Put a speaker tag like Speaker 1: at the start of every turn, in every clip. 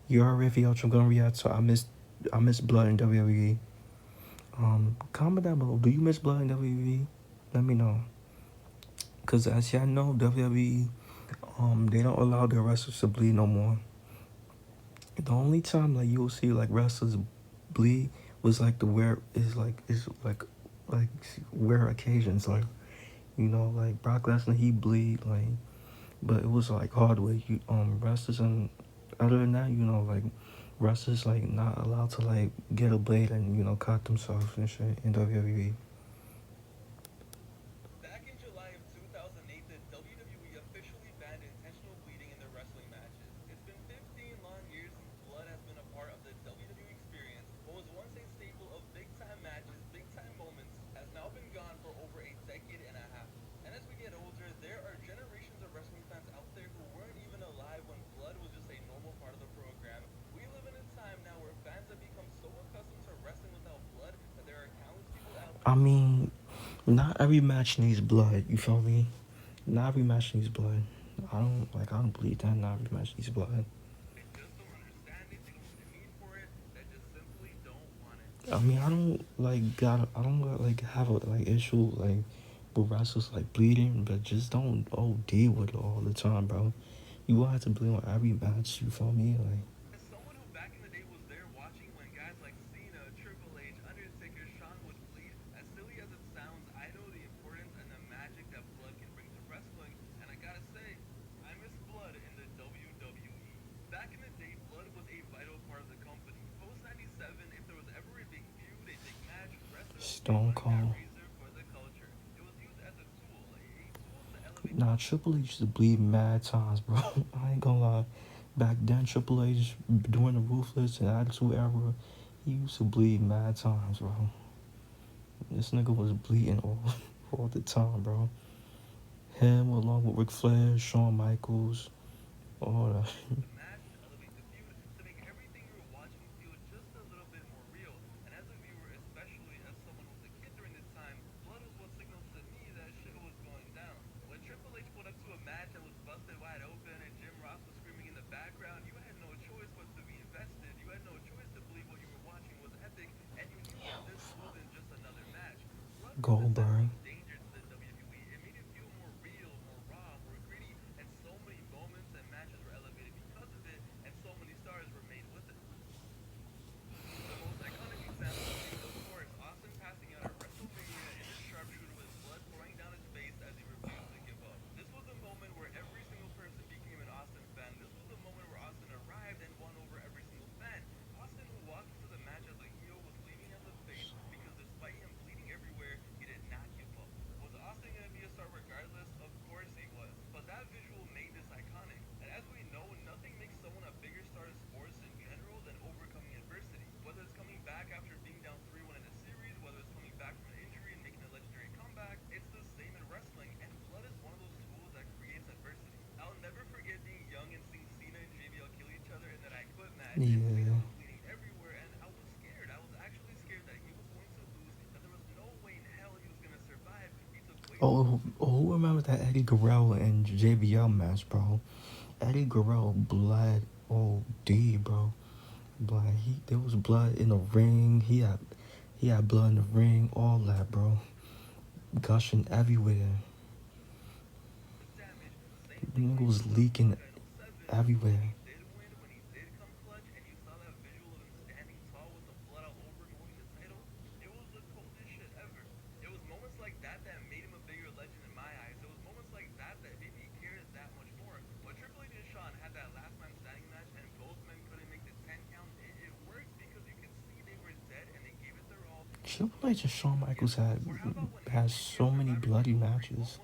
Speaker 1: You already I'm gonna react. So I miss blood in WWE. Comment down below. Do you miss blood in WWE? Let me know. Cause as y'all know, WWE they don't allow their wrestlers to bleed no more. The only time like you'll see like wrestlers bleed was like the rare is like rare occasions like like Brock Lesnar he bleed like but it was like hard way you wrestlers and other than that like wrestlers like not allowed to like get a blade and cut themselves and shit in WWE. I mean, not every match needs blood. You feel me? Not every match needs blood. I don't believe that. Not every match needs blood. I mean, I don't like got. I don't like have a like issue like with wrestlers like bleeding, but just don't OD with it all the time, bro. You will have to bleed on every match. You feel me? Like Stone Cold. Nah, Triple H used to bleed mad times, bro. I ain't gonna lie. Back then, Triple H during the Ruthless and Attitude Era, he used to bleed mad times, bro. This nigga was bleeding all all the time, bro. Him along with Ric Flair, Shawn Michaels, all that. Goldberg. Yeah. Who remembers that Eddie Guerrero and JBL match, bro? Eddie Guerrero blood OD, bro. Blood. There was blood in the ring. He had blood in the ring. All that, bro. Gushing everywhere. The nigga was leaking everywhere. Triple H and Shawn Michaels had so many bloody matches.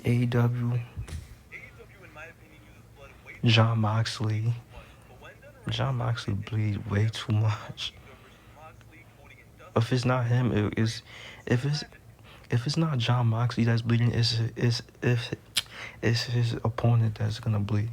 Speaker 1: AEW, John Moxley. John Moxley bleed way too much. If it's not him, it is. If it's if it's not John Moxley that's bleeding, it's if it's his opponent that's gonna bleed.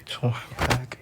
Speaker 1: Torn back.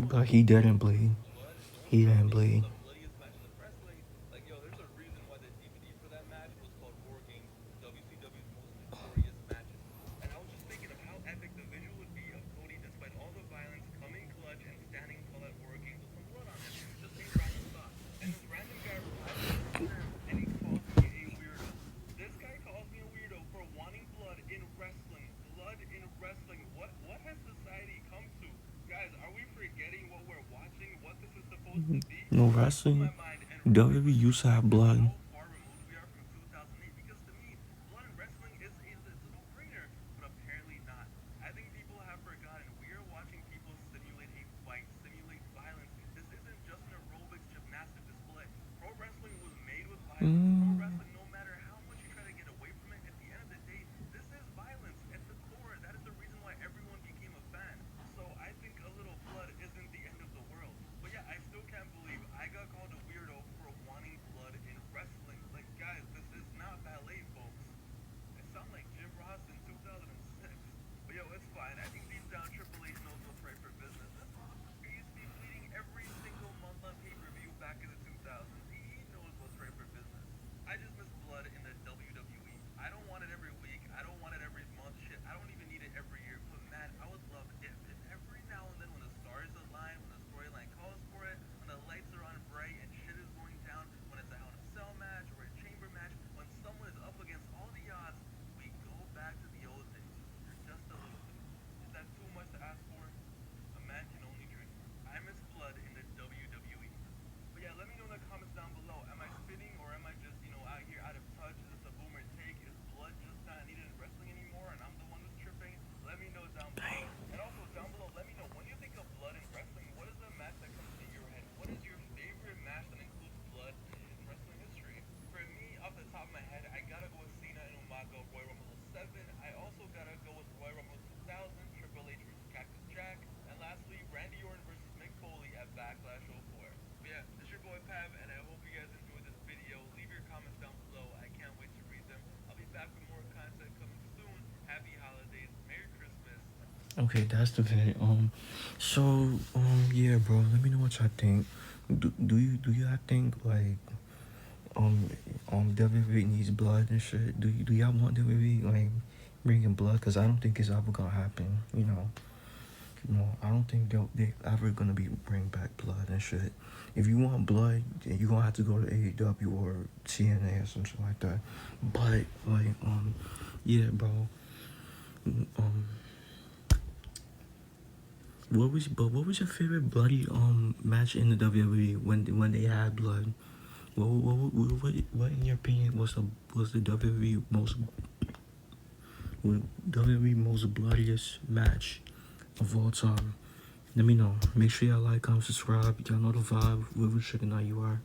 Speaker 1: But he didn't bleed. He didn't bleed. No wrestling. WWE used to have blood. Mm. Okay, that's the vid. Yeah, bro. Let me know what y'all think. Do y'all think like um WWE needs blood and shit? Do y'all want WWE like bringing blood? Cause I don't think it's ever gonna happen. I don't think they ever gonna bring back blood and shit. If you want blood, then you gonna have to go to AEW or TNA or something like that. But like yeah, bro. Um, what was your favorite bloody match in the WWE when they had blood? What in your opinion was the WWE most bloodiest match of all time? Let me know. Make sure y'all like, comment, subscribe. Y'all know the vibe. Whatever chicken out you are.